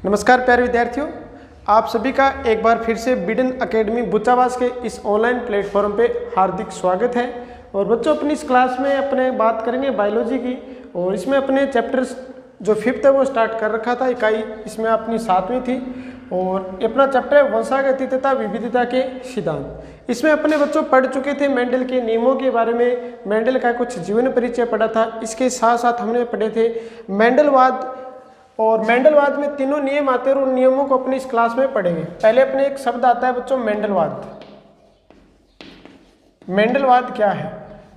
नमस्कार प्यारे विद्यार्थियों, आप सभी का एक बार फिर से बिडन एकेडमी बुचावास के इस ऑनलाइन प्लेटफॉर्म पे हार्दिक स्वागत है। और बच्चों, अपनी इस क्लास में अपने बात करेंगे बायोलॉजी की, और इसमें अपने चैप्टर जो 5th है वो स्टार्ट कर रखा था। इकाई इसमें अपनी 7वीं थी और अपना चैप्टर है वंशागति तथा विविधता के सिद्धांत। इसमें अपने बच्चों पढ़ चुके थे मेंडल के नियमों के बारे में, मेंडल का कुछ जीवन परिचय पढ़ा था। इसके साथ साथ हमने पढ़े थे मेंडलवाद, और मेंडलवाद में तीनों नियम आते हैं और उन नियमों को अपनी इस क्लास में पढ़ेंगे। पहले अपने एक शब्द आता है बच्चों मेंडलवाद। मेंडलवाद क्या है?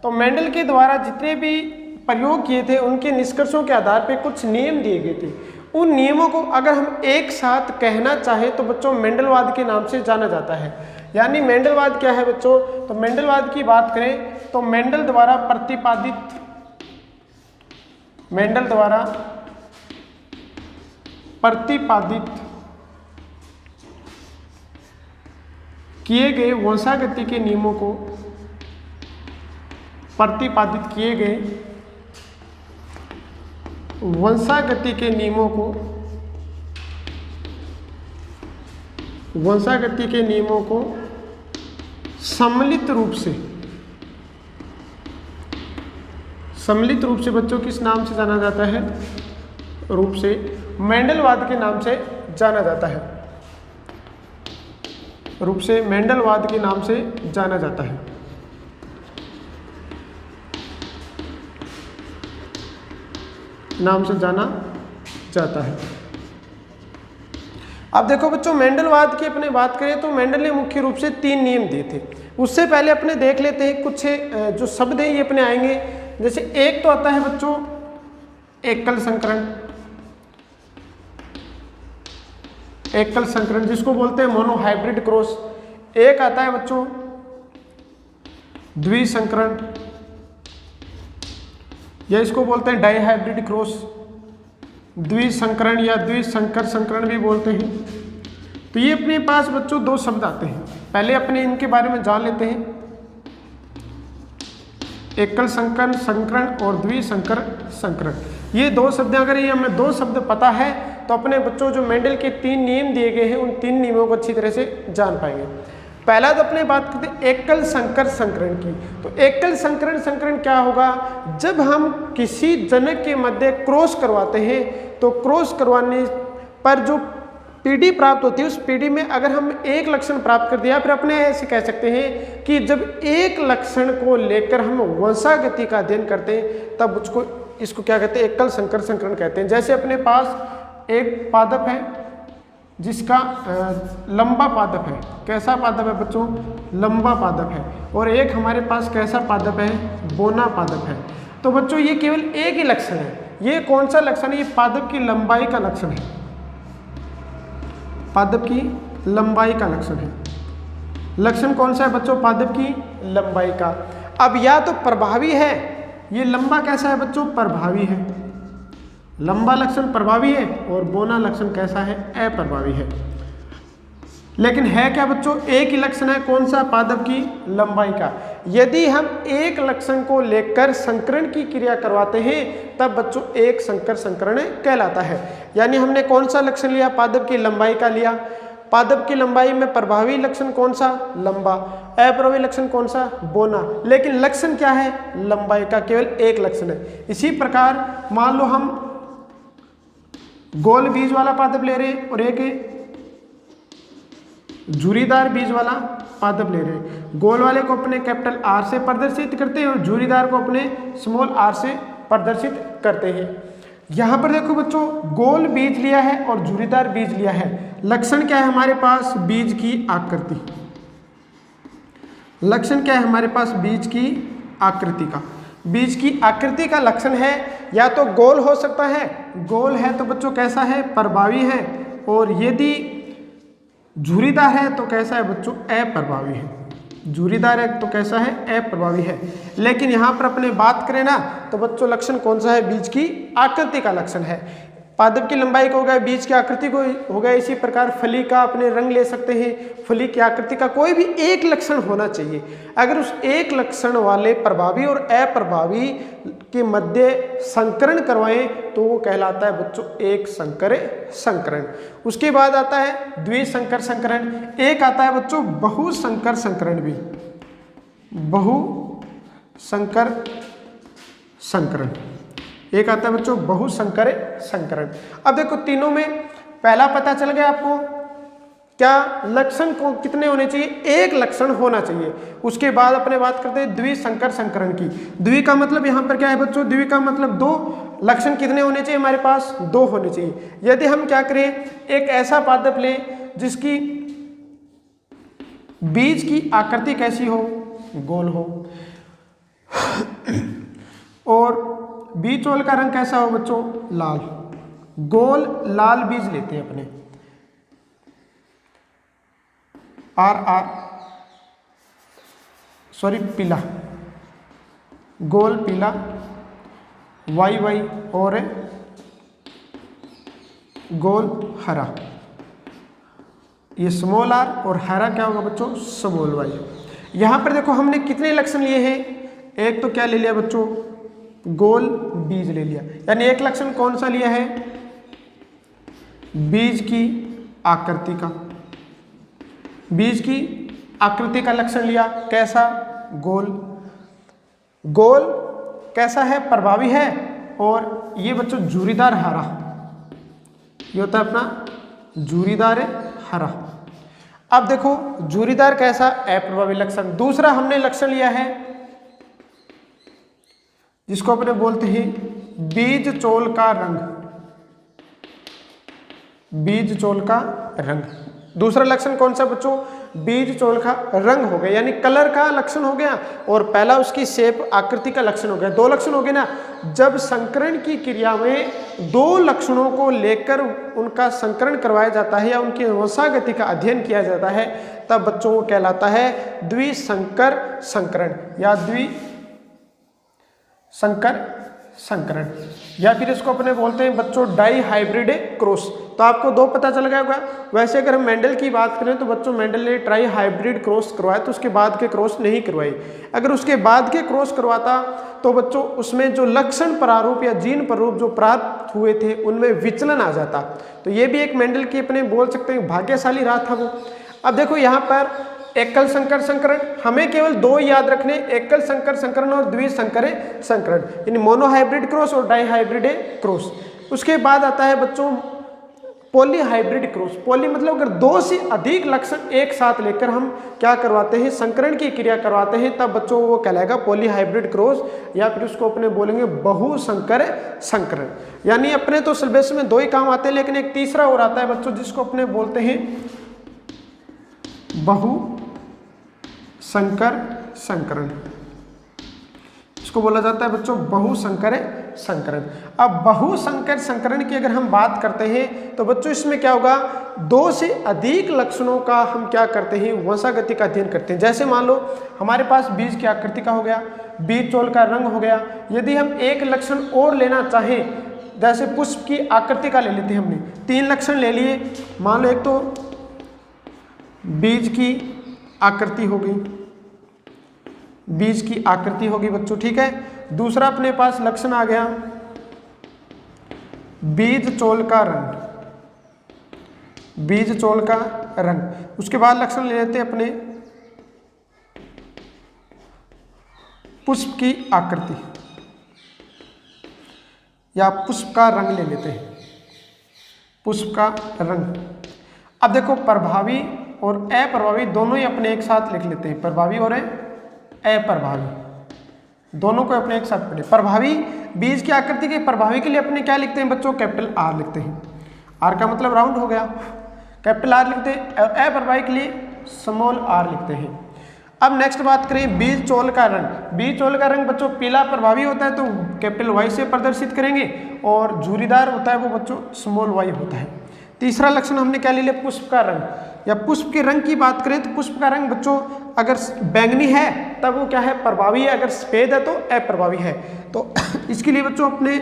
तो मेंडल के द्वारा जितने भी प्रयोग किए थे उनके निष्कर्षों के आधार पर कुछ नियम दिए गए थे। उन नियमों को अगर हम एक साथ कहना चाहें तो बच्चों मेंडलवाद के नाम से जाना जाता है। यानी मेंडलवाद क्या है बच्चों? तो मेंडलवाद की बात करें तो मेंडल द्वारा प्रतिपादित किए गए वंशागति के नियमों को वंशागति के नियमों को सम्मिलित रूप से बच्चों किस नाम से जाना जाता है? रूप से मेंडलवाद के नाम से जाना जाता है। रूप से मेंडलवाद के नाम से जाना जाता है। नाम से जाना जाता है। अब देखो बच्चों, मेंडलवाद की अपने बात करें तो मेंडल ने मुख्य रूप से 3 नियम दिए थे। उससे पहले अपने देख लेते हैं कुछ जो शब्द हैं ये अपने आएंगे। जैसे एक तो आता है बच्चों एकल संकरण जिसको बोलते हैं मोनोहाइब्रिड क्रॉस। एक आता है बच्चों द्विसंकरण, या इसको बोलते हैं डाइहाइब्रिड क्रॉस। द्विसंकरण या द्विसंकर संकरण भी बोलते हैं। तो ये अपने पास बच्चों 2 शब्द आते हैं। पहले अपने इनके बारे में जान लेते हैं। एकल संकरण और द्विसंकर संकरण, ये 2 शब्द, अगर ये हमें 2 शब्द पता है तो अपने बच्चों जो मेंडल के 3 नियम दिए गए हैं उन 3 नियमों को अच्छी तरह से जान पाएंगे। पहला तो अपने बात करते हैं एकल संकर संकरण की। तो एकल संकरण क्या होगा? जब हम किसी जनक के मध्य क्रॉस करवाते हैं तो क्रॉस करवाने पर जो पीढ़ी प्राप्त होती है उस पीढ़ी में अगर हम एक लक्षण प्राप्त कर दिया, फिर अपने ऐसे कह सकते हैं कि जब एक लक्षण को लेकर हम वंशागति का अध्ययन करते हैं तब इसको क्या कहते हैं? एकल संकर संकरण कहते हैं। जैसे अपने पास एक पादप है जिसका लंबा पादप है। कैसा पादप है बच्चों? लंबा पादप है। और एक हमारे पास कैसा पादप है? बोना पादप है। तो बच्चों ये केवल एक ही लक्षण है। ये कौन सा लक्षण है? ये पादप की लंबाई का लक्षण है। पादप की लंबाई का लक्षण है। लक्षण कौन सा है बच्चों? पादप की लंबाई का। अब या तो प्रभावी है, ये लंबा कैसा है बच्चों? प्रभावी है। लंबा लक्षण प्रभावी है और बोना लक्षण कैसा है? अप्रभावी है। लेकिन है क्या बच्चों? एक ही लक्षण है। कौन सा? पादप की लंबाई का। यदि हम एक लक्षण को लेकर संकरण की क्रिया करवाते हैं तब बच्चों एक संकर संकरण कहलाता है। यानी हमने कौन सा लक्षण लिया? पादप की लंबाई का लिया। पादप की लंबाई में प्रभावी लक्षण कौन सा? लंबा। अप्रभावी लक्षण कौन सा? बोना। लेकिन लक्षण क्या है? लंबाई का केवल एक लक्षण है। इसी प्रकार मान लो हम गोल बीज वाला पादप ले रहे हैं और एक झुर्रीदार बीज वाला पादप ले रहे हैं। गोल वाले को अपने कैपिटल R से प्रदर्शित करते हैं और झुर्रीदार को अपने स्मॉल r से प्रदर्शित करते हैं। यहाँ पर देखो बच्चों, गोल बीज लिया है और झुर्रीदार बीज लिया है। लक्षण क्या है हमारे पास? बीज की आकृति। लक्षण क्या है हमारे पास? बीज की आकृति का। बीज की आकृति का लक्षण है या तो गोल हो सकता है। गोल है तो बच्चों कैसा है? प्रभावी है। और यदि झुर्रीदार है तो कैसा है बच्चों? अप्रभावी है। झुर्रीदार है तो कैसा है? अप्रभावी है। लेकिन यहाँ पर अपने बात करें ना तो बच्चों लक्षण कौन सा है? बीज की आकृति का लक्षण है। पादप की लंबाई को हो गया, बीज की आकृति को हो गया, इसी प्रकार फली का अपने रंग ले सकते हैं। फली की आकृति का कोई भी एक लक्षण होना चाहिए। अगर उस एक लक्षण वाले प्रभावी और अप्रभावी के मध्य संकरण करवाएं तो वो कहलाता है बच्चों एक संकर संकरण। उसके बाद आता है द्विसंकर संकरण, एक आता है बच्चों बहुसंकर संकरण भी, बहुसंकर संकरण, एक आता है बच्चों बहुसंकर संकरण। अब देखो तीनों में पहला पता चल गया आपको, क्या लक्षण को कितने होने चाहिए, एक लक्षण होना चाहिए। उसके बाद अपने बात करते हैं द्विसंकर संकरण की। द्वि का मतलब यहाँ पर क्या है बच्चों, द्वि का मतलब दो, लक्षण कितने होने चाहिए हमारे पास, दो होने चाहिए। यदि हम क्या करें, एक ऐसा पादप लें जिसकी बीज की आकृति कैसी हो, गोल हो, और बीजोल का रंग कैसा हो बच्चों, लाल, गोल लाल बीज लेते हैं अपने, पीला, गोल पीला, वाई और गोल हरा, ये स्मॉल आर, और हरा क्या होगा बच्चों, स्मॉल वाई। यहां पर देखो हमने कितने लक्षण लिए हैं, एक तो क्या ले लिया बच्चों, गोल बीज ले लिया, यानी एक लक्षण कौन सा लिया है, बीज की आकृति का, बीज की आकृति का लक्षण लिया, कैसा, गोल, गोल कैसा है, प्रभावी है, और ये बच्चों झूरीदार हरा, ये होता है अपना झूरीदार हरा। अब देखो झूरीदार कैसा, अप्रभावी लक्षण। दूसरा हमने लक्षण लिया है जिसको अपने बोलते हैं बीज चोल का रंग, बीज चोल का रंग। दूसरा लक्षण कौन सा बच्चों, बीज चोल का रंग हो गया, यानी कलर का लक्षण हो गया, और पहला उसकी शेप आकृति का लक्षण हो गया। दो लक्षण हो गए ना। जब संकरण की क्रिया में दो लक्षणों को लेकर उनका संकरण करवाया जाता है या उनकी वंशागति का अध्ययन किया जाता है, तब बच्चों को कहलाता है द्विसंकर संकरण या द्विसंकर संकरण, या फिर इसको अपने बोलते हैं बच्चों डाई हाइब्रिड क्रॉस। तो आपको दो पता चल गया होगा। वैसे अगर हम मेंडल की बात करें तो बच्चों मेंडल ने ट्राई हाइब्रिड क्रॉस करवाया, तो उसके बाद के क्रॉस नहीं करवाई। अगर उसके बाद के क्रॉस करवाता तो बच्चों उसमें जो लक्षण प्रारूप या जीन प्रारूप जो प्राप्त हुए थे उनमें विचलन आ जाता। तो ये भी एक मेंडल की अपने बोल सकते हैं भाग्यशाली रहा था वो। अब देखो यहाँ पर एकल संकर संकरण, हमें केवल दो याद रखने, एकल संकर संकरण और द्विसंकर संकरण, यानी मोनोहाइब्रिड क्रॉस और डाईहाइब्रिड क्रॉस। उसके बाद आता है बच्चों पॉलीहाइब्रिड क्रॉस। पॉली मतलब अगर दो से अधिक लक्षण एक साथ लेकर हम क्या करवाते हैं, संकरण की क्रिया करवाते हैं, तब बच्चों वो कहलाएगा पॉलीहाइब्रिड क्रॉस, या फिर उसको अपने बोलेंगे बहुसंकर संकरण। यानी अपने तो सिलेबस में दो ही काम आते हैं, लेकिन एक तीसरा और आता है बच्चों जिसको अपने बोलते हैं बहुसंकर संकरण। इसको बोला जाता है बच्चों बहुसंकर संकरण। अब बहुसंकर संकरण की अगर हम बात करते हैं तो बच्चों इसमें क्या होगा, दो से अधिक लक्षणों का हम क्या करते हैं, वंशागति का अध्ययन करते हैं। जैसे मान लो हमारे पास बीज की आकृति का हो गया, बीज चोल का रंग हो गया। यदि हम एक लक्षण और लेना चाहें, जैसे पुष्प की आकृति का ले लेते हैं, हमने तीन लक्षण ले लिए। मान लो एक तो बीज की आकृति हो गई, बीज की आकृति होगी बच्चों, ठीक है। दूसरा अपने पास लक्षण आ गया बीज चोल का रंग, बीज चोल का रंग। उसके बाद लक्षण ले लेते हैं अपने पुष्प की आकृति या पुष्प का रंग ले लेते हैं, पुष्प का रंग। अब देखो प्रभावी और अप्रभावी दोनों ही अपने एक साथ लिख लेते हैं, प्रभावी और अप्रभावी दोनों को अपने एक साथ पढ़े। प्रभावी बीज की आकृति के प्रभावी के लिए अपने क्या लिखते हैं बच्चों, कैपिटल आर लिखते हैं। आर का मतलब राउंड हो गया, कैपिटल आर लिखते हैं। अप्रभावी के लिए स्मॉल आर लिखते हैं। अब नेक्स्ट बात करें बीज चोल का रंग। बीज चोल का रंग बच्चों पीला प्रभावी होता है तो कैपिटल वाई से प्रदर्शित करेंगे, और झूरीदार होता है वो बच्चों स्मॉल वाई होता है। तीसरा लक्षण हमने क्या ले लिया, पुष्प का रंग। या पुष्प के रंग की बात करें तो पुष्प का रंग बच्चों अगर बैंगनी है तब वो क्या है, प्रभावी है, अगर सफेद है तो अप्रभावी है। तो इसके लिए बच्चों अपने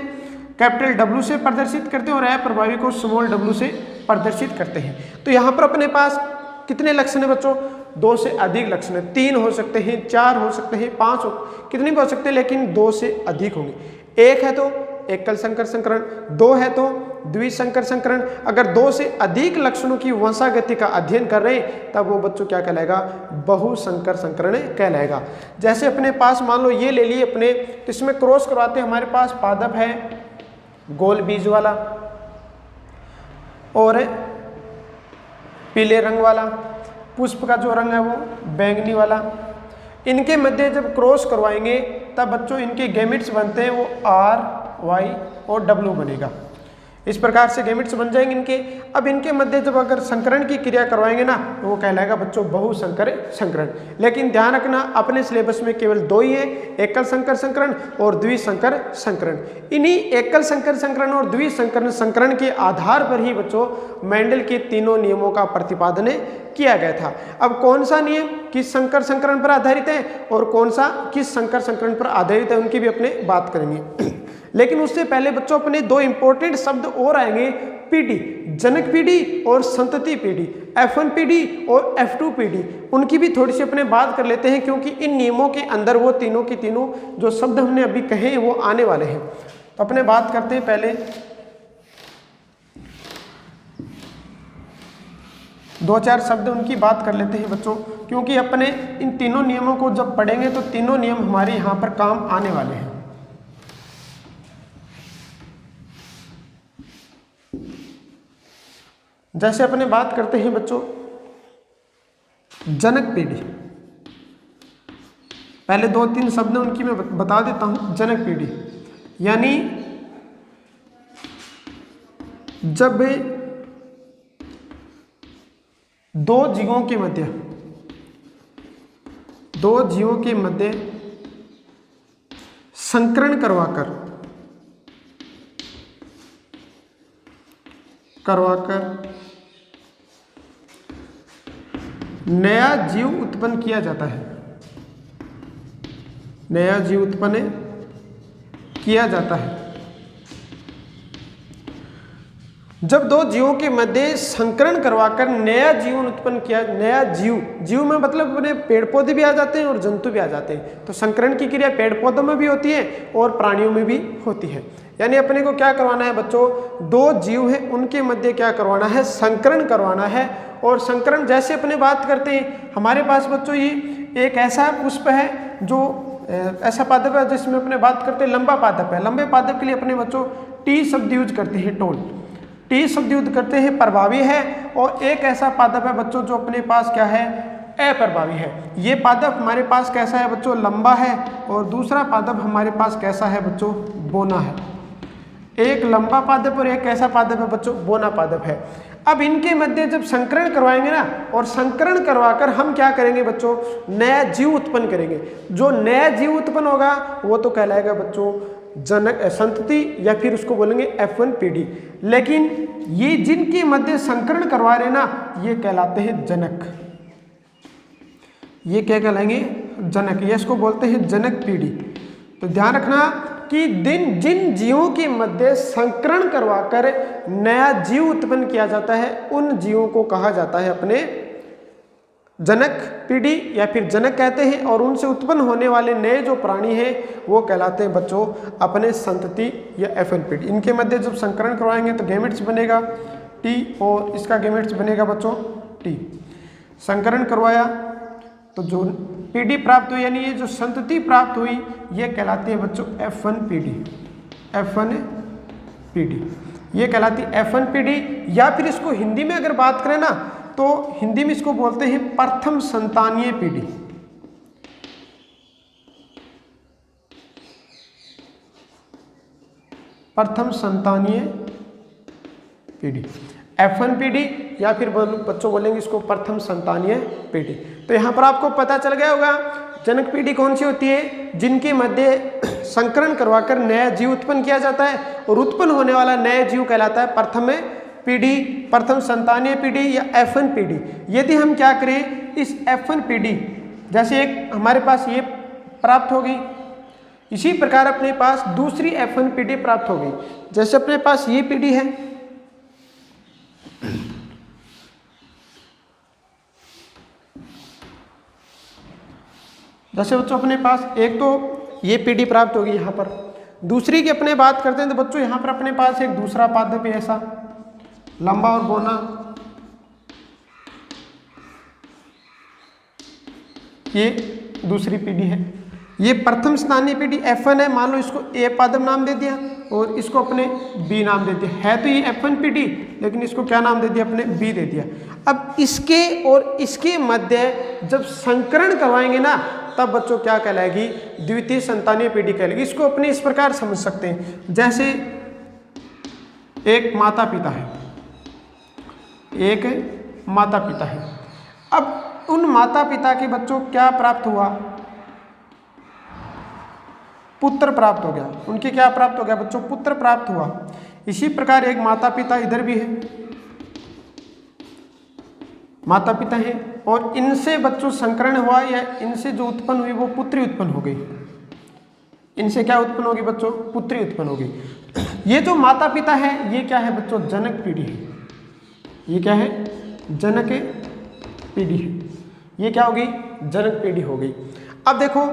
कैपिटल W से प्रदर्शित करते हैं और अप्रभावी को स्मॉल w से प्रदर्शित करते हैं। तो यहाँ पर अपने पास कितने लक्षण है बच्चों? 2 से अधिक लक्षण है। 3 हो सकते हैं, 4 हो सकते हैं, 5 हो, कितने भी हो सकते हैं, लेकिन 2 से अधिक होंगे। 1 है तो एकल संकर संकरण, 2 है तो द्विसंकर संकरण। अगर 2 से अधिक लक्षणों की वंशागति का अध्ययन कर रहे हैं तब वो बच्चों क्या कहलाएगा? बहुसंकर संकरण कहलाएगा। जैसे अपने पास मान लो ये ले लिए अपने, तो इसमें क्रॉस करवाते हैं। हमारे पास पादप है गोल बीज वाला और पीले रंग वाला, पुष्प का जो रंग है वो बैंगनी वाला। इनके मध्य जब क्रॉस करवाएंगे तब बच्चों इनके गैमेट्स बनते हैं, वो R, Y और W बनेगा। इस प्रकार से गैमेट्स बन जाएंगे इनके। अब इनके मध्य जब अगर संकरण की क्रिया करवाएंगे ना तो वो कहलाएगा बच्चों बहुसंकर संकरण। लेकिन ध्यान रखना अपने सिलेबस में केवल 2 ही है, एकल संकर संकरण और द्विसंकर संकरण। इन्हीं एकल संकर संकरण और द्विसंकर संकरण के आधार पर ही बच्चों मेंडल के तीनों नियमों का प्रतिपादन किया गया था। अब कौन सा नियम किस संकर संकरण पर आधारित है और कौन सा किस संकर संकरण पर आधारित है उनकी भी अपने बात करेंगे। लेकिन उससे पहले बच्चों अपने 2 इंपॉर्टेंट शब्द और आएंगे, पीढ़ी, जनक पीढ़ी और संतति पीढ़ी, F1 पीढ़ी और F2 पीढ़ी। उनकी भी थोड़ी सी अपने बात कर लेते हैं, क्योंकि इन नियमों के अंदर वो तीनों की तीनों जो शब्द हमने अभी कहे हैं वो आने वाले हैं। तो अपने बात करते हैं पहले 2-4 शब्द उनकी बात कर लेते हैं बच्चों, क्योंकि अपने इन तीनों नियमों को जब पढ़ेंगे तो तीनों नियम हमारे यहाँ पर काम आने वाले हैं। जैसे अपने बात करते हैं बच्चों जनक पीढ़ी, पहले 2-3 शब्द उनकी मैं बता देता हूं। जनक पीढ़ी यानी जब 2 जीवों के मध्य संकरण करवाकर नया जीव उत्पन्न किया जाता है, नया जीव उत्पन्न किया जाता है। जब 2 जीवों के मध्य संकरण करवाकर नया जीवन उत्पन्न किया, नया जीव में मतलब अपने पेड़ पौधे भी आ जाते हैं और जंतु भी आ जाते हैं। तो संकरण की क्रिया पेड़ पौधों में भी होती है और प्राणियों में भी होती है। यानी अपने को क्या करवाना है बच्चों, 2 जीव हैं उनके मध्य क्या करवाना है, संकरण करवाना है। और संकरण जैसे अपने बात करते हैं, हमारे पास बच्चों ये एक ऐसा पुष्प है जो ऐसा पादप है जिसमें अपने बात करते हैं लंबा पादप है। लंबे पादप के लिए अपने बच्चों टी शब्द यूज करते हैं, टोल, टी शब्द यूज करते हैं, प्रभावी है। और एक ऐसा पादप है बच्चों जो अपने पास क्या है, अप्रभावी है। ये पादप हमारे पास कैसा है बच्चों, लंबा है। और दूसरा पादप हमारे पास कैसा है बच्चों, बोना है। एक लंबा पादप और एक ऐसा पादप है बच्चों, बोना पादप है। अब इनके मध्य जब संकरण करवाएंगे ना, और संकरण करवाकर हम क्या करेंगे बच्चों, नया जीव उत्पन्न करेंगे। जो नया जीव उत्पन्न होगा वो तो कहलाएगा बच्चों जनक संतति, या फिर उसको बोलेंगे F1 पीढ़ी। लेकिन ये जिनके मध्य संकरण करवा रहे ना, ये कहलाते हैं जनक। ये क्या कहलाएंगे, जनक। ये इसको बोलते हैं जनक पीढ़ी। तो ध्यान रखना कि जिन जीवों के मध्य संकरण करवाकर नया जीव उत्पन्न किया जाता है उन जीवों को कहा जाता है अपने जनक पीढ़ी या फिर जनक कहते हैं। और उनसे उत्पन्न होने वाले नए जो प्राणी हैं वो कहलाते हैं बच्चों अपने संतति या F1 पीढ़ी। इनके मध्य जब संकरण करवाएंगे तो गैमेट्स बनेगा T और इसका गैमेट्स बनेगा बच्चों T। संकरण करवाया तो जो पीढ़ी प्राप्त हुई, यानी ये जो संतति प्राप्त हुई, ये कहलाती है बच्चों F1 पीढ़ी। F1 पीढ़ी ये कहलाती है F1 पीढ़ी। या फिर इसको हिंदी में अगर बात करें ना तो हिंदी में इसको बोलते हैं प्रथम संतानीय पीढ़ी। प्रथम संतानीय पीढ़ी F1 पीढ़ी, या फिर बच्चों बोलेंगे इसको प्रथम संतानीय पीढ़ी। तो यहाँ पर आपको पता चल गया होगा जनक पीढ़ी कौन सी होती है, जिनके मध्य संकरण करवाकर नया जीव उत्पन्न किया जाता है और उत्पन्न होने वाला नया जीव कहलाता है प्रथम पीढ़ी, प्रथम संतानीय पीढ़ी या F1 पीढ़ी। यदि हम क्या करें, इस F1 पीढ़ी जैसे एक हमारे पास ये प्राप्त होगी, इसी प्रकार अपने पास दूसरी F1 पीढ़ी प्राप्त हो गई। जैसे अपने पास ये पीढ़ी है, जैसे बच्चों अपने पास एक तो ये पीढ़ी प्राप्त होगी यहाँ पर, दूसरी की अपने बात करते हैं तो बच्चों यहाँ पर अपने पास एक दूसरा पादप ऐसा लंबा और बौना, ये दूसरी पीढ़ी है। ये प्रथम स्थानीय पीढ़ी F1 है, मान लो इसको A पादप नाम दे दिया और इसको अपने B नाम दे दिया। है तो ये F1 पीढ़ी, लेकिन इसको क्या नाम दे दिया, अपने B दे दिया। अब इसके और इसके मध्य जब संकरण करवाएंगे ना, तब बच्चों क्या कहलाएगी, द्वितीय संतानीय पीढ़ी कहलाएगी। इसको अपने इस प्रकार समझ सकते हैं, जैसे एक माता पिता है, एक माता पिता है। अब उन माता पिता के बच्चों क्या प्राप्त हुआ, पुत्र प्राप्त हो गया। उनके क्या प्राप्त हो गया बच्चों, पुत्र प्राप्त हुआ। इसी प्रकार एक माता पिता इधर भी है, माता पिता है, और इनसे बच्चों संकरण हुआ या इनसे जो उत्पन्न हुई वो पुत्री उत्पन्न हो गई। इनसे क्या उत्पन्न होगी बच्चों, पुत्री उत्पन्न होगी। ये जो माता पिता है ये क्या है बच्चों, जनक पीढ़ी है। ये क्या है, जनक पीढ़ी है। ये क्या होगी, जनक पीढ़ी हो गई। अब देखो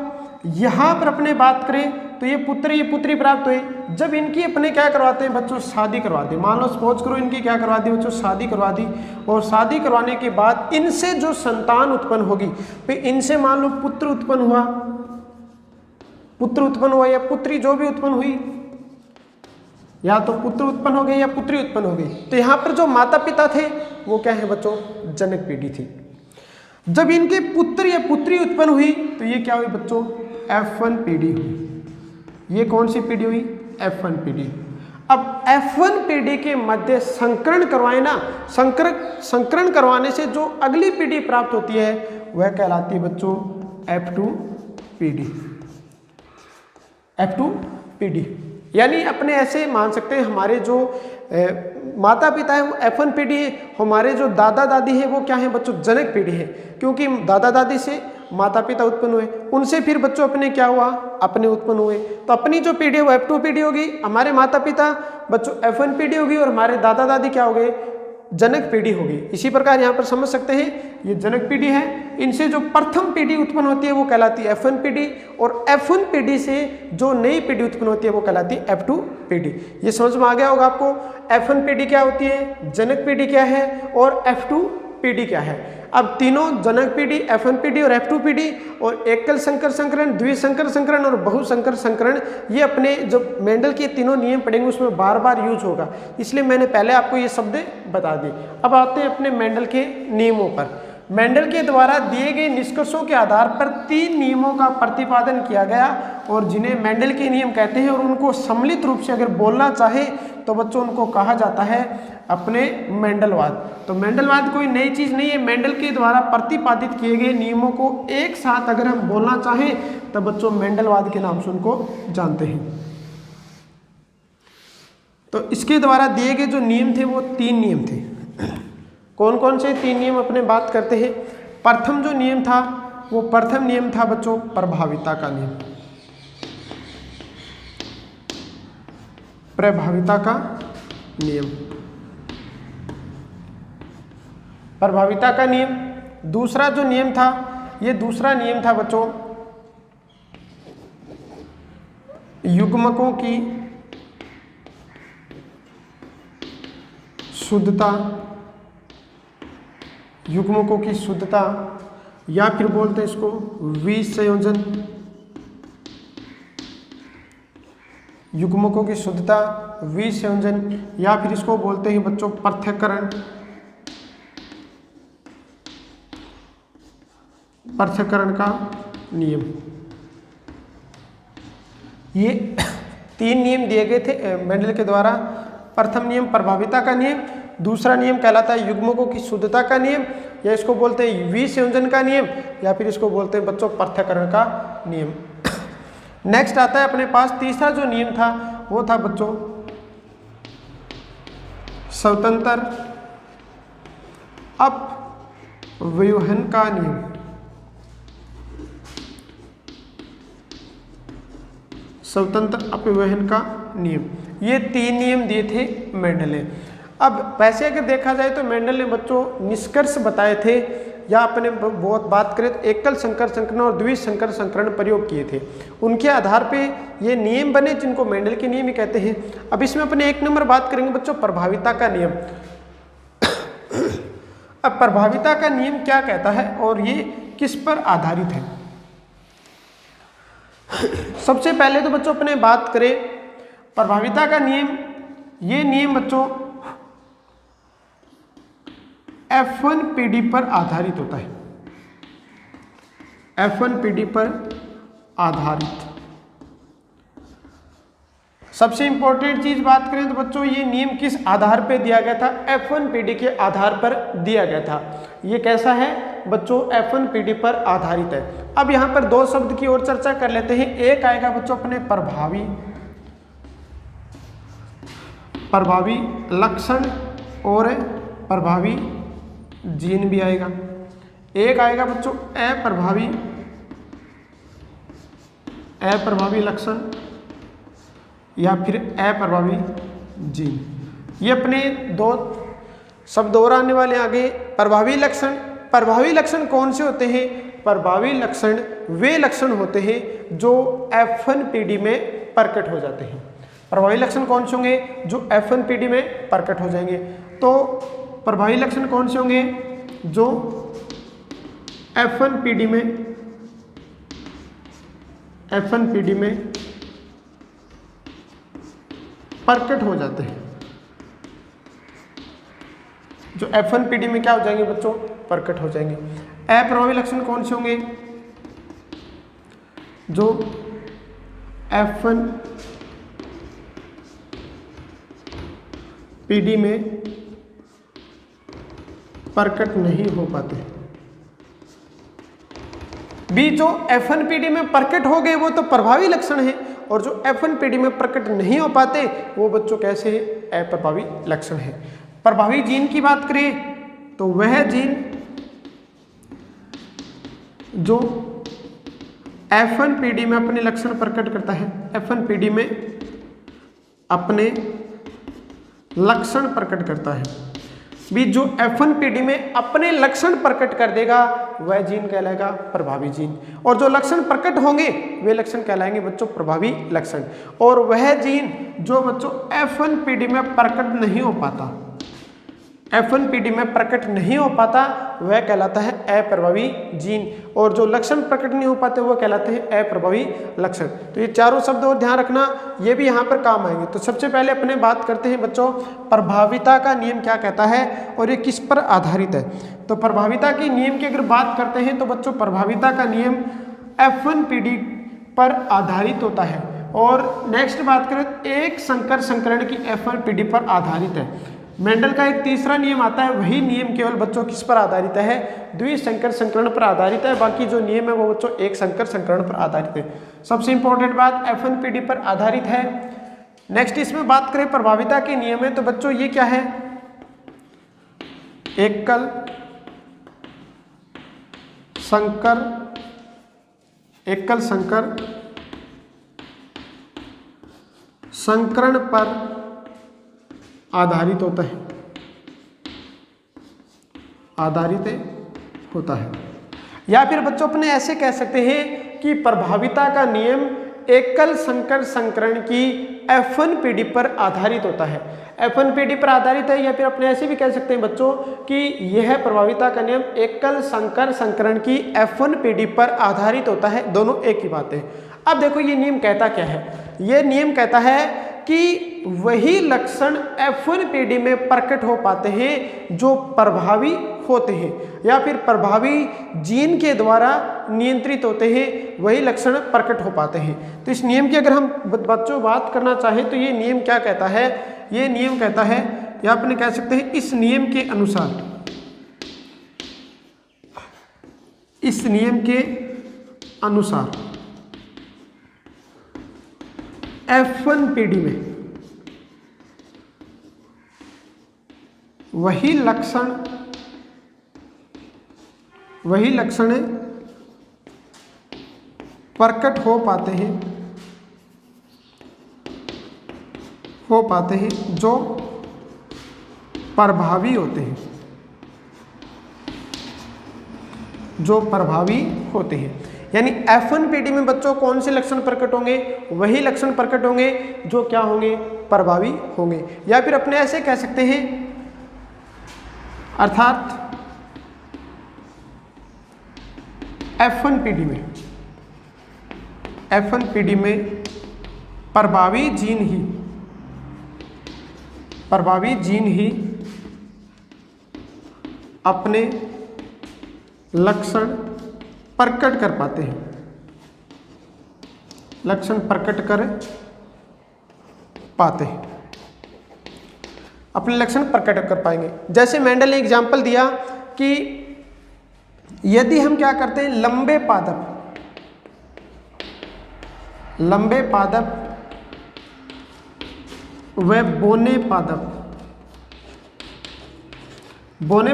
यहाँ पर अपने बात करें तो ये पुत्री प्राप्त हुई। जब इनकी अपने क्या करवाते हैं बच्चों, शादी करवा दी। मान लो सपोज करो इनकी क्या करवा दी बच्चों, शादी करवा दी, और शादी करवाने के बाद इनसे जो संतान उत्पन्न होगी, फिर इनसे मान लो पुत्र उत्पन्न हुआ या पुत्री जो भी उत्पन्न हुई, या तो पुत्र उत्पन्न हो गए या पुत्री उत्पन्न हो गई। तो यहाँ पर जो माता पिता थे वो क्या है बच्चों, जनक पीढ़ी थी। जब इनके पुत्र या पुत्री उत्पन्न हुई तो ये क्या हुई बच्चों, F1 पीढ़ी हुई। ये कौन सी पीढ़ी हुई, F1 पीढ़ी। अब F1 पीढ़ी के मध्य संकरण करवाए ना, संकरण करवाने से जो अगली पीढ़ी प्राप्त होती है वह कहलाती है बच्चों F2 पीढ़ी। F2 पीढ़ी यानी अपने ऐसे मान सकते हैं, हमारे जो माता पिता है वो F1 पीढ़ी है, हमारे जो दादा दादी है वो क्या है बच्चों, जनक पीढ़ी है। क्योंकि दादा दादी से माता पिता उत्पन्न हुए, उनसे फिर बच्चों अपने क्या हुआ, अपने उत्पन्न हुए। तो अपनी जो पीढ़ी है वो F2 पीढ़ी होगी, हमारे माता पिता बच्चों F1 पीढ़ी होगी, और हमारे दादा दादी क्या हो गए, जनक पीढ़ी होगी। इसी प्रकार यहाँ पर समझ सकते हैं ये जनक पीढ़ी है। इनसे जो प्रथम पीढ़ी उत्पन्न होती है वो कहलाती है F1 पीढ़ी, और F1 पीढ़ी से जो नई पीढ़ी उत्पन्न होती है वो कहलाती है F2 पीढ़ी। ये समझ में आ गया होगा आपको, F1 पीढ़ी क्या होती है, जनक पीढ़ी क्या है, और F2 पीढ़ी क्या है। अब तीनों जनक पीढ़ी, F1 पीढ़ी और F2 पीढ़ी, और एकल संकर संकरण, द्विसंकर संकरण और बहुसंकर संकरण, ये अपने जो मेंडल के तीनों नियम पढ़ेंगे उसमें बार बार यूज होगा, इसलिए मैंने पहले आपको ये शब्द बता दिए। अब आते हैं अपने मेंडल के नियमों पर। मेंडल के द्वारा दिए गए निष्कर्षों के आधार पर 3 नियमों का प्रतिपादन किया गया, और जिन्हें मेंडल के नियम कहते हैं, और उनको सम्मिलित रूप से अगर बोलना चाहे तो बच्चों उनको कहा जाता है अपने मेंडलवाद। तो मेंडलवाद कोई नई चीज़ नहीं है, मेंडल के द्वारा प्रतिपादित किए गए नियमों को एक साथ अगर हम बोलना चाहें तो बच्चों मेंडलवाद के नाम से उनको जानते हैं। तो इसके द्वारा दिए गए जो नियम थे वो 3 नियम थे। कौन कौन से 3 नियम अपने बात करते हैं। प्रथम जो नियम था वो प्रथम नियम था बच्चों प्रभाविता का नियम। प्रभाविता का नियम, प्रभाविता का नियम। दूसरा जो नियम था, ये दूसरा नियम था बच्चों युग्मकों की शुद्धता, युग्मकों की शुद्धता, या फिर बोलते हैं इसको विसंयोजन। युग्मकों की शुद्धता, विसंयोजन, या फिर इसको बोलते हैं बच्चों पृथक्करण। पृथक्करण का नियम। ये 3 नियम दिए गए थे मेंडल के द्वारा। प्रथम नियम प्रभाविता का नियम, दूसरा नियम कहलाता है युग्मकों की शुद्धता का नियम, या इसको बोलते हैं विसंयोजन का नियम, या फिर इसको बोलते हैं बच्चों पृथक्करण का नियम। नेक्स्ट आता है अपने पास तीसरा जो नियम था वो था बच्चों स्वतंत्र अपव्यूहन का नियम। स्वतंत्र अपव्ययन का नियम। ये 3 नियम दिए थे मेंडल ने। अब वैसे अगर देखा जाए तो मेंडल ने बच्चों निष्कर्ष बताए थे, या अपने बहुत बात करें तो एकल संकर संकरण और द्विसंकर संकरण प्रयोग किए थे, उनके आधार पे ये नियम बने जिनको मेंडल के नियम ही कहते हैं। अब इसमें अपने 1 नंबर बात करेंगे बच्चों प्रभाविता का नियम। अब प्रभाविता का नियम क्या कहता है और ये किस पर आधारित है? सबसे पहले तो बच्चों अपने बात करें प्रभाविता का नियम। ये नियम बच्चों F1 PD पर आधारित होता है। F1 PD पर आधारित। सबसे इंपॉर्टेंट चीज बात करें तो बच्चों ये नियम किस आधार पर दिया गया था? F1 PD के आधार पर दिया गया था। ये कैसा है बच्चों? F1 PD पर आधारित है। अब यहाँ पर 2 शब्द की ओर चर्चा कर लेते हैं। एक आएगा बच्चों अपने प्रभावी लक्षण और प्रभावी जीन भी आएगा। एक आएगा बच्चों अप्रभावी लक्षण या फिर अप्रभावी जीन। ये अपने 2 शब्द और आने वाले आगे। प्रभावी लक्षण, प्रभावी लक्षण कौन से होते हैं? प्रभावी लक्षण वे लक्षण होते हैं जो F1 PD में प्रकट हो जाते हैं। प्रभावी लक्षण कौन से होंगे? जो F1 PD में प्रकट हो जाएंगे। तो प्रभावी लक्षण कौन से होंगे? जो F1 PD में प्रकट हो जाते हैं। जो F1 PD में क्या हो जाएंगे बच्चों? प्रकट हो जाएंगे। अप्रभावी लक्षण कौन से होंगे? जो F1 PD में प्रकट नहीं हो पाते। भी जो F1 PD में प्रकट हो गए वो तो प्रभावी लक्षण है, और जो F1 PD में प्रकट नहीं हो पाते वो बच्चों कैसे है? अप्रभावी लक्षण है। प्रभावी जीन की बात करें तो वह जीन जो F1 PD में अपने लक्षण प्रकट करता है, F1 PD में अपने लक्षण प्रकट करता है। भी जो F1 PD में अपने लक्षण प्रकट कर देगा वह जीन कहलाएगा प्रभावी जीन, और जो लक्षण प्रकट होंगे वे लक्षण कहलाएंगे बच्चों प्रभावी लक्षण। और वह जीन जो बच्चों F1 PD में प्रकट नहीं हो पाता, F1 PD में प्रकट नहीं हो पाता वह कहलाता है अप्रभावी जीन, और जो लक्षण प्रकट नहीं हो पाते वो कहलाते हैं अप्रभावी लक्षण। तो ये चारों शब्द और ध्यान रखना, ये भी यहाँ पर काम आएंगे। तो सबसे पहले अपने बात करते हैं बच्चों प्रभाविता का नियम क्या कहता है और ये किस पर आधारित है। तो प्रभाविता के नियम की अगर बात करते हैं तो बच्चों प्रभाविता का नियम F1 PD पर आधारित होता है। और नेक्स्ट बात करें एक संकर संकरण की F1 PD पर आधारित है। मेंडल का एक तीसरा नियम आता है, वही नियम केवल बच्चों किस पर आधारित है? द्विसंकर संकरण पर आधारित है। बाकी जो नियम है वो बच्चों एक संकर संकरण पर आधारित है। सबसे इंपॉर्टेंट बात F1 PD पर आधारित है। नेक्स्ट इसमें बात करें प्रभाविता के नियम है तो बच्चों ये क्या है? एकल संकर संकरण पर आधारित होता है। या फिर बच्चों अपने ऐसे कह सकते हैं कि प्रभाविता का नियम एकल संकर संकरण की F1 PD पर आधारित होता है। F1 PD पर आधारित है, या फिर अपने ऐसे भी कह सकते हैं बच्चों कि यह प्रभाविता का नियम एकल संकर संकरण की F1 PD पर आधारित होता है। दोनों एक ही बात है। अब देखो ये नियम कहता क्या है? ये नियम कहता है कि वही लक्षण F1 PD में प्रकट हो पाते हैं जो प्रभावी होते हैं, या फिर प्रभावी जीन के द्वारा नियंत्रित होते हैं, वही लक्षण प्रकट हो पाते हैं। तो इस नियम की अगर हम बच्चों बात करना चाहें तो ये नियम क्या कहता है? ये नियम कहता है, या अपने कह सकते हैं इस नियम के अनुसार F1 PD में वही लक्षण प्रकट हो पाते हैं हो पाते हैं, जो प्रभावी होते हैं, जो प्रभावी होते हैं। यानी F1PD में बच्चों कौन से लक्षण प्रकट होंगे? वही लक्षण प्रकट होंगे जो क्या होंगे? प्रभावी होंगे। या फिर अपने ऐसे कह सकते हैं, अर्थात F1PD में प्रभावी जीन ही अपने लक्षण प्रकट कर पाते हैं, लक्षण प्रकट कर पाते हैं, अपने लक्षण प्रकट कर पाएंगे। जैसे मेंडल ने एग्जाम्पल दिया कि यदि हम क्या करते हैं, लंबे पादप व बोने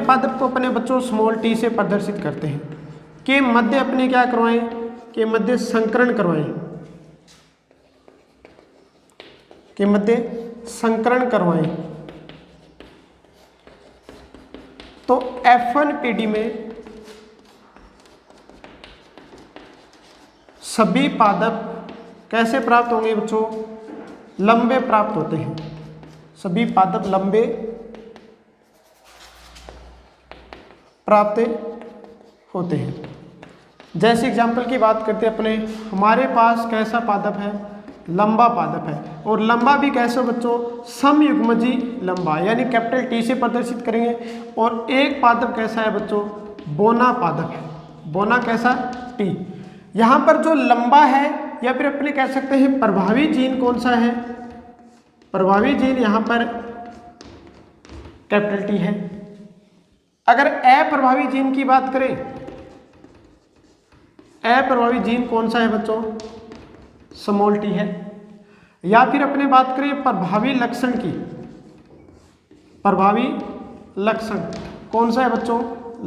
पादप को अपने बच्चों स्मॉल टी से प्रदर्शित करते हैं के मध्य अपने क्या करवाएं, के मध्य संकरण करवाएं, तो F1PD में सभी पादप कैसे प्राप्त होंगे बच्चों? लंबे प्राप्त होते हैं, सभी पादप लंबे प्राप्त होते हैं। जैसे एग्जाम्पल की बात करते हैं अपने, हमारे पास कैसा पादप है? लंबा पादप है। और लंबा भी कैसे बच्चों? समयुग्मजी लंबा, यानी कैपिटल टी से प्रदर्शित करेंगे। और एक पादप कैसा है बच्चों? बोना पादप है। बोना कैसा? टी। यहाँ पर जो लंबा है, या फिर अपने कह सकते हैं प्रभावी जीन कौन सा है? प्रभावी जीन यहाँ पर कैपिटल टी है। अगर अप्रभावी जीन की बात करें, अप्रभावी जीन कौन सा है बच्चों? स्मॉल टी है। या फिर अपने बात करें प्रभावी लक्षण की, प्रभावी लक्षण कौन सा है बच्चों?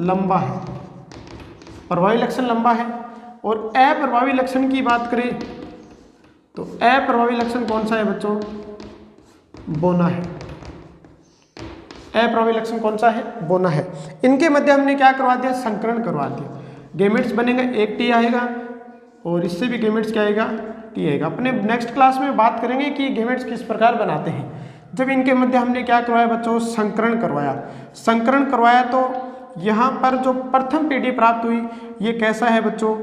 लंबा है। प्रभावी लक्षण लंबा है। और अप्रभावी लक्षण की बात करें तो अप्रभावी लक्षण कौन सा है बच्चों? बोना है। अप्रभावी लक्षण कौन सा है? बोना है। इनके मध्य हमने क्या करवा दिया? संकरण करवा दिया। गेमेट्स बनेगा, एक टी आएगा, और इससे भी गेमेट्स क्या आएगा? टी आएगा। अपने नेक्स्ट क्लास में बात करेंगे कि गेमेट्स किस प्रकार बनाते हैं। जब इनके मध्य हमने क्या करवाया बच्चों? संकरण करवाया। संकरण करवाया तो यहाँ पर जो प्रथम पीढ़ी प्राप्त हुई, ये कैसा है बच्चों?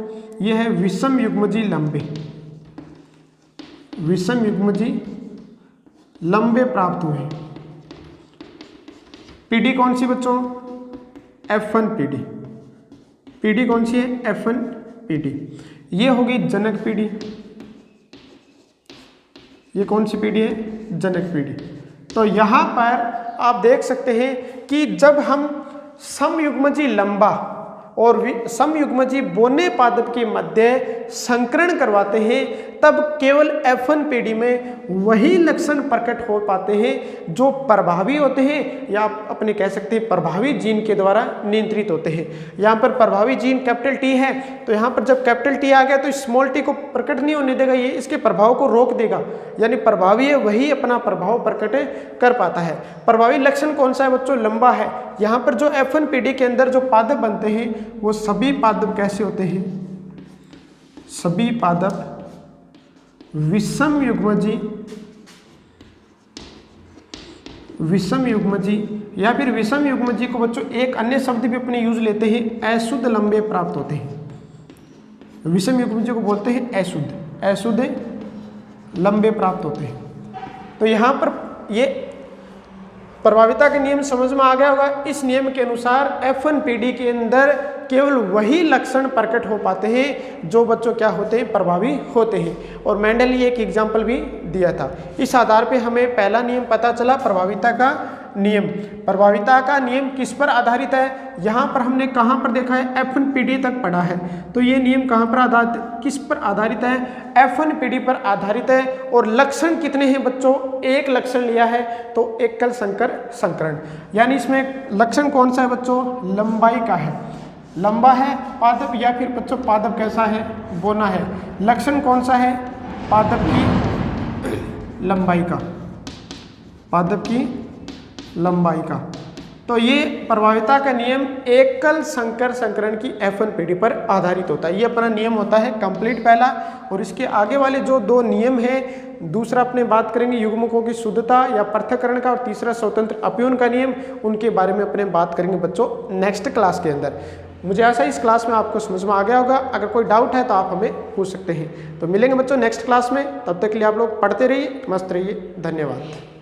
ये है विषम युग्मजी लंबे, विषम युग्मजी लंबे प्राप्त हुए। पीढ़ी कौन सी बच्चों? F1PD। पीढ़ी कौन सी है? F1PD। ये होगी जनक पीढ़ी। ये कौन सी पीढ़ी है? जनक पीढ़ी। तो यहाँ पर आप देख सकते हैं कि जब हम समयुग्मजी लंबा और समयुग्मजी बोने पादप के मध्य संकरण करवाते हैं, तब केवल F1PD में वही लक्षण प्रकट हो पाते हैं जो प्रभावी होते हैं, या आप अपने कह सकते हैं प्रभावी जीन के द्वारा नियंत्रित होते हैं। यहाँ पर प्रभावी जीन कैपिटल टी है, तो यहाँ पर जब कैपिटल टी आ गया तो स्मॉल टी को प्रकट नहीं होने देगा, ये इसके प्रभाव को रोक देगा। यानी प्रभावी है वही अपना प्रभाव प्रकट कर पाता है। प्रभावी लक्षण कौन सा है बच्चों? लंबा है। यहाँ पर जो F1PD के अंदर जो पादप बनते हैं, वो सभी पादप कैसे होते हैं? सभी पादप विषम युग्मजी, या फिर विषम युग्मजी को बच्चों एक अन्य शब्द भी अपने यूज लेते हैं, अशुद्ध लंबे प्राप्त होते हैं। विषम युग्मजी को बोलते हैं अशुद्ध लंबे प्राप्त होते हैं। तो यहाँ पर ये प्रभाविता का नियम समझ में आ गया होगा। इस नियम के अनुसार F1PD के अंदर केवल वही लक्षण प्रकट हो पाते हैं जो बच्चों क्या होते हैं? प्रभावी होते हैं। और मेंडल ने एक एग्जाम्पल भी दिया था। इस आधार पे हमें पहला नियम पता चला, प्रभाविता का नियम। प्रभाविता का नियम किस पर आधारित है? यहाँ पर हमने कहाँ पर देखा है? F1PD तक पढ़ा है। तो ये नियम कहाँ पर आधारित, किस पर आधारित है? F1PD पर आधारित है। और लक्षण कितने हैं बच्चों? एक लक्षण लिया है, तो एकल संकरण। यानी इसमें लक्षण कौन सा है बच्चों? लंबाई का है। लंबा है पादप, या फिर बच्चों पादप कैसा है? बोना है। लक्षण कौन सा है? पादप की लंबाई का। पादप की लंबाई का। तो ये प्रभाविता का नियम एकल संकर संकरण की F1 पीढ़ी पर आधारित होता है। ये अपना नियम होता है कंप्लीट पहला, और इसके आगे वाले जो दो नियम हैं, दूसरा अपने बात करेंगे युग्मकों की शुद्धता या पृथक्करण का, और तीसरा स्वतंत्र अपयून का नियम, उनके बारे में अपने बात करेंगे बच्चों नेक्स्ट क्लास के अंदर। मुझे ऐसा इस क्लास में आपको समझ में आ गया होगा। अगर कोई डाउट है तो आप हमें पूछ सकते हैं। तो मिलेंगे बच्चों नेक्स्ट क्लास में, तब तक के लिए आप लोग पढ़ते रहिए, मस्त रहिए, धन्यवाद।